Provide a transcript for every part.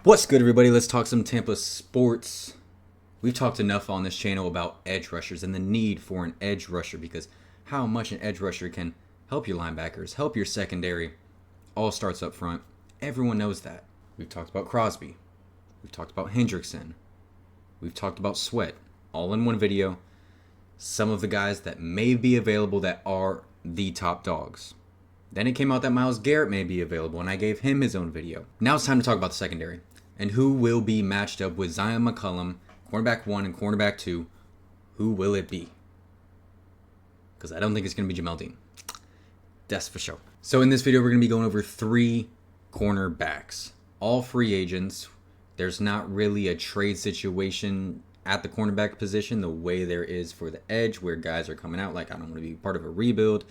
What's good, everybody? Let's talk some Tampa sports. We've talked enough on this channel about edge rushers and the need for an edge rusher, because how much an edge rusher can help your linebackers, help your secondary, all starts up front. Everyone knows that. We've talked about Crosby. We've talked about Hendrickson. We've talked about Sweat, all in one video. Some of the guys that may be available that are the top dogs. Then it came out that Myles Garrett may be available, and I gave him his own video. Now it's time to talk about the secondary and who will be matched up with Zion McCollum, cornerback 1 and cornerback 2. Who will it be? Because I don't think it's going to be Jamel Dean. That's for sure. So in this video, we're going to be going over 3 cornerbacks. All free agents. There's not really a trade situation at the cornerback position the way there is for the edge, where guys are coming out like, I don't want to be part of a rebuild.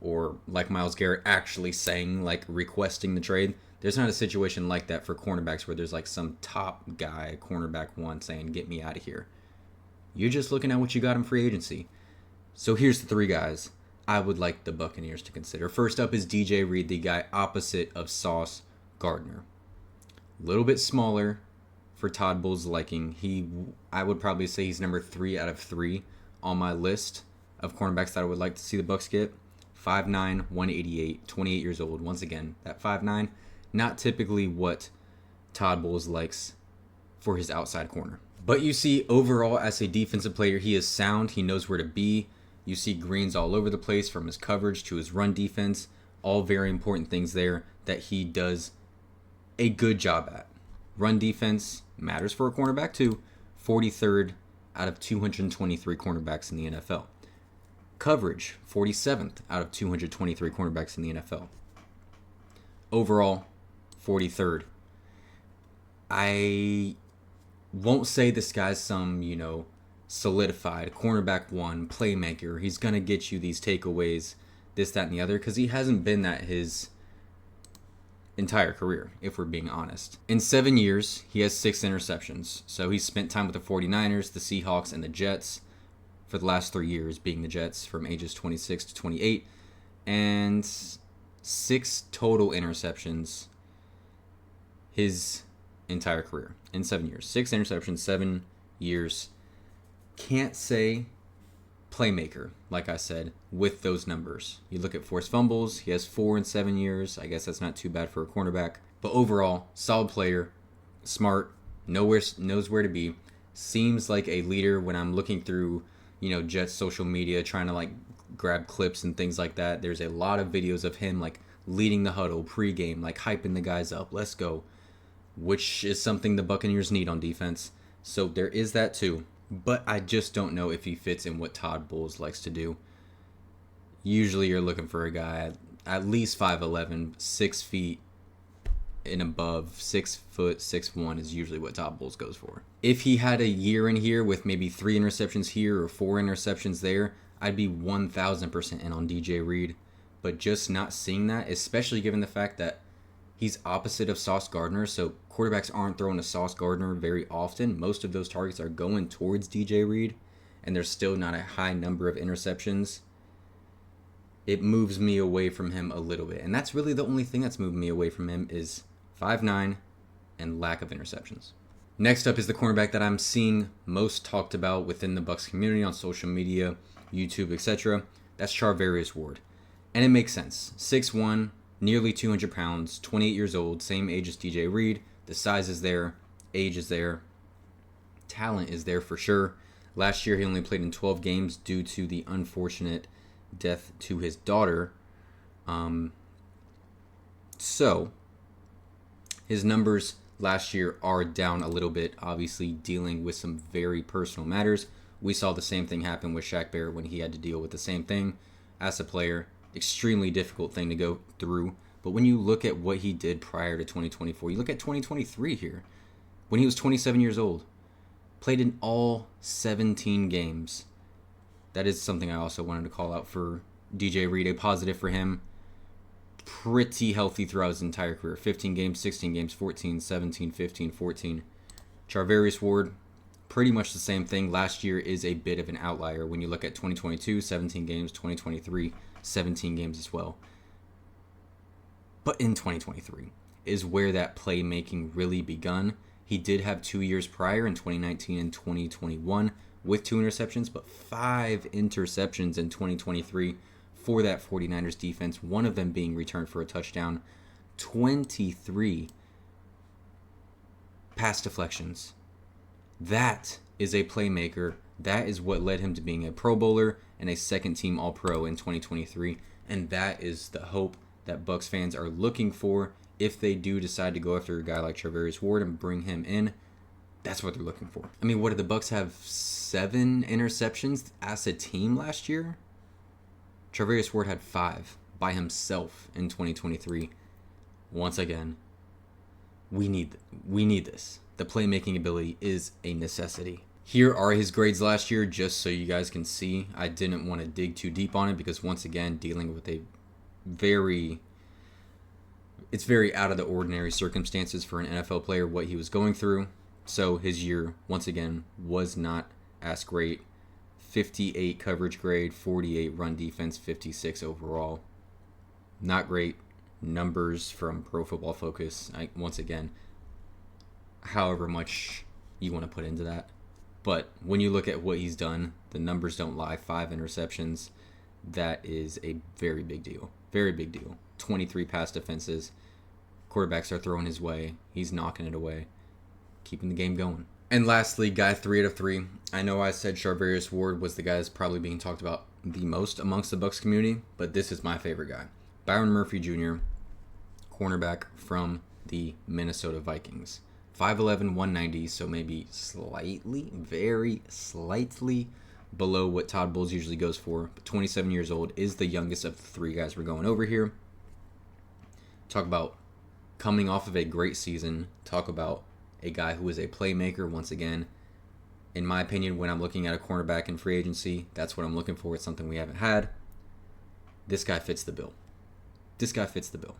Or like Myles Garrett actually saying, like requesting the trade. There's not a situation like that for cornerbacks where there's like some top guy, cornerback 1, saying, get me out of here. You're just looking at what you got in free agency. So here's the 3 guys I would like the Buccaneers to consider. First up is DJ Reed, the guy opposite of Sauce Gardner. A little bit smaller for Todd Bowles' liking. I would probably say he's number 3 out of 3 on my list of cornerbacks that I would like to see the Bucs get. 5'9", 188, 28 years old. Once again, that 5'9", not typically what Todd Bowles likes for his outside corner. But you see, overall, as a defensive player, he is sound. He knows where to be. You see greens all over the place, from his coverage to his run defense. All very important things there that he does a good job at. Run defense matters for a cornerback too. 43rd out of 223 cornerbacks in the NFL. Coverage, 47th out of 223 cornerbacks in the NFL. Overall, 43rd. I won't say this guy's some, solidified cornerback 1, playmaker. He's going to get you these takeaways, this, that, and the other, because he hasn't been that his entire career, if we're being honest. In 7 years, he has 6 interceptions. So he's spent time with the 49ers, the Seahawks, and the Jets for the last 3 years, being the Jets from ages 26 to 28, and 6 total interceptions his entire career in 7 years. 6 interceptions, 7 years. Can't say playmaker, like I said, with those numbers. You look at forced fumbles, he has 4 in 7 years. I guess that's not too bad for a cornerback. But overall, solid player, smart, knows where to be. Seems like a leader when I'm looking through, Jets social media, trying to like grab clips and things like that. There's a lot of videos of him like leading the huddle pregame, like hyping the guys up. Let's go. Which is something the Buccaneers need on defense. So there is that too. But I just don't know if he fits in what Todd Bowles likes to do. Usually you're looking for a guy at least 5'11", 6 feet and above. 6 foot, 6'1" is usually what Todd Bowles goes for. If he had a year in here with maybe 3 interceptions here or 4 interceptions there, I'd be 1,000% in on DJ Reed. But just not seeing that, especially given the fact that he's opposite of Sauce Gardner, so quarterbacks aren't throwing to Sauce Gardner very often. Most of those targets are going towards DJ Reed, and there's still not a high number of interceptions. It moves me away from him a little bit. And that's really the only thing that's moving me away from him is 5'9" and lack of interceptions. Next up is the cornerback that I'm seeing most talked about within the Bucs community on social media, YouTube, etc. That's Charvarius Ward. And it makes sense. 6'1", nearly 200 pounds, 28 years old, same age as DJ Reed. The size is there, age is there, talent is there for sure. Last year he only played in 12 games due to the unfortunate death to his daughter. So his numbers last year are down a little bit, obviously dealing with some very personal matters. We saw the same thing happen with Shaq Barrett when he had to deal with the same thing as a player. Extremely difficult thing to go through. But when you look at what he did prior to 2024, you look at 2023 here, when he was 27 years old, played in all 17 games. That is something I also wanted to call out for DJ Reed, a positive for him. Pretty healthy throughout his entire career. 15 games, 16 games, 14, 17, 15, 14. Charvarius Ward, pretty much the same thing. Last year is a bit of an outlier when you look at 2022, 17 games, 2023, 17 games as well. But in 2023 is where that playmaking really begun. He did have 2 years prior in 2019 and 2021 with 2 interceptions, but 5 interceptions in 2023 for that 49ers defense, one of them being returned for a touchdown. 23 pass deflections. That is a playmaker. That is what led him to being a Pro Bowler and a second-team All-Pro in 2023, and that is the hope that Bucs fans are looking for if they do decide to go after a guy like Charvarius Ward and bring him in. That's what they're looking for. I mean, what did the Bucs have? 7 interceptions as a team last year? Charvarius Ward had 5 by himself in 2023. Once again, we need this. The playmaking ability is a necessity. Here are his grades last year, just so you guys can see. I didn't want to dig too deep on it because, once again, dealing with it's very out of the ordinary circumstances for an NFL player, what he was going through. So his year, once again, was not as great. 58 coverage grade, 48 run defense, 56 overall. Not great numbers from Pro Football Focus. Once again, however much you want to put into that. But when you look at what he's done, the numbers don't lie. 5 interceptions. That is a very big deal. Very big deal. 23 pass defenses. Quarterbacks are throwing his way. He's knocking it away. Keeping the game going. And lastly, guy 3 out of 3. I know I said Charvarius Ward was the guy that's probably being talked about the most amongst the Bucs community, but this is my favorite guy. Byron Murphy Jr., cornerback from the Minnesota Vikings. 5'11", 190, so maybe slightly, very slightly below what Todd Bowles usually goes for. But 27 years old, is the youngest of the 3 guys we're going over here. Talk about coming off of a great season. Talk about a guy who is a playmaker once again. In my opinion, when I'm looking at a cornerback in free agency, that's what I'm looking for. It's something we haven't had. This guy fits the bill. 5'11",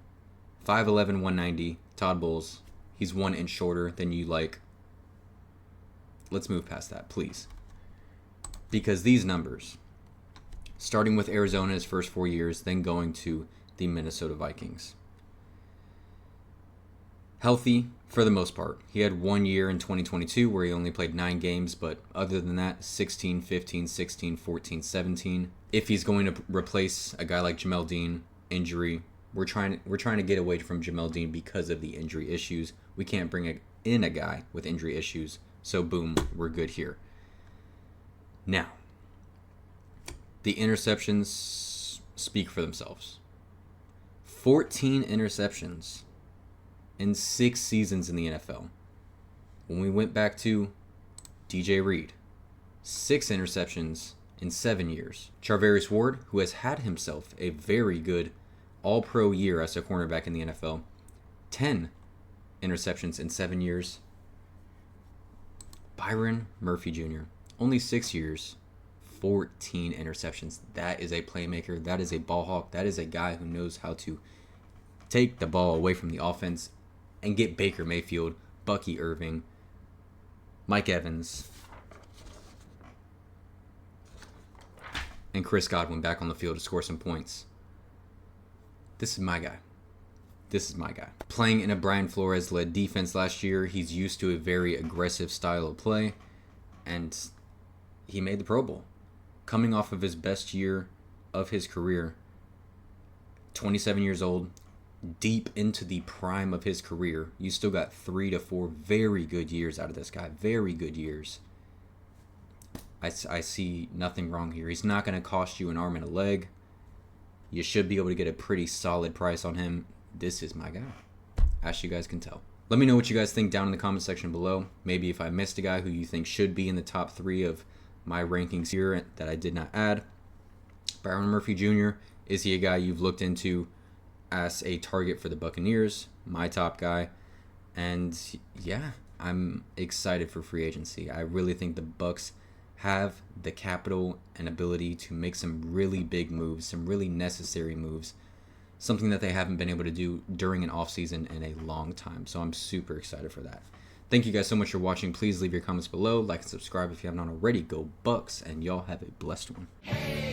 190, Todd Bowles. He's 1 inch shorter than you like. Let's move past that, please. Because these numbers, starting with Arizona his first 4 years, then going to the Minnesota Vikings. Healthy for the most part. He had 1 year in 2022 where he only played 9 games, but other than that, 16, 15, 16, 14, 17. If he's going to replace a guy like Jamel Dean, injury, we're trying to get away from Jamel Dean because of the injury issues. We can't bring in a guy with injury issues, so boom, we're good here. Now, the interceptions speak for themselves. 14 interceptions in 6 seasons in the NFL. When we went back to DJ Reed, 6 interceptions in 7 years. Charvarius Ward, who has had himself a very good All-Pro year as a cornerback in the NFL, 10 interceptions in 7 years. Byron Murphy Jr., only 6 years, 14 interceptions. That is a playmaker. That is a ball hawk. That is a guy who knows how to take the ball away from the offense and get Baker Mayfield, Bucky Irving, Mike Evans, and Chris Godwin back on the field to score some points. This is my guy. Playing in a Brian Flores-led defense last year, he's used to a very aggressive style of play, and he made the Pro Bowl. Coming off of his best year of his career, 27 years old, deep into the prime of his career. You still got 3 to 4 very good years out of this guy. Very good years. I see nothing wrong here. He's not going to cost you an arm and a leg. You should be able to get a pretty solid price on him. This is my guy, as you guys can tell. Let me know what you guys think down in the comment section below. Maybe if I missed a guy who you think should be in the top 3 of my rankings here that I did not add. Byron Murphy Jr., is he a guy you've looked into as a target for the Buccaneers? My top guy. And yeah, I'm excited for free agency. I really think the Bucs have the capital and ability to make some really big moves, some really necessary moves, something that they haven't been able to do during an offseason in a long time. So I'm super excited for that. Thank you guys so much for watching. Please leave your comments below, like and subscribe if you haven't already. Go Bucs, and y'all have a blessed one.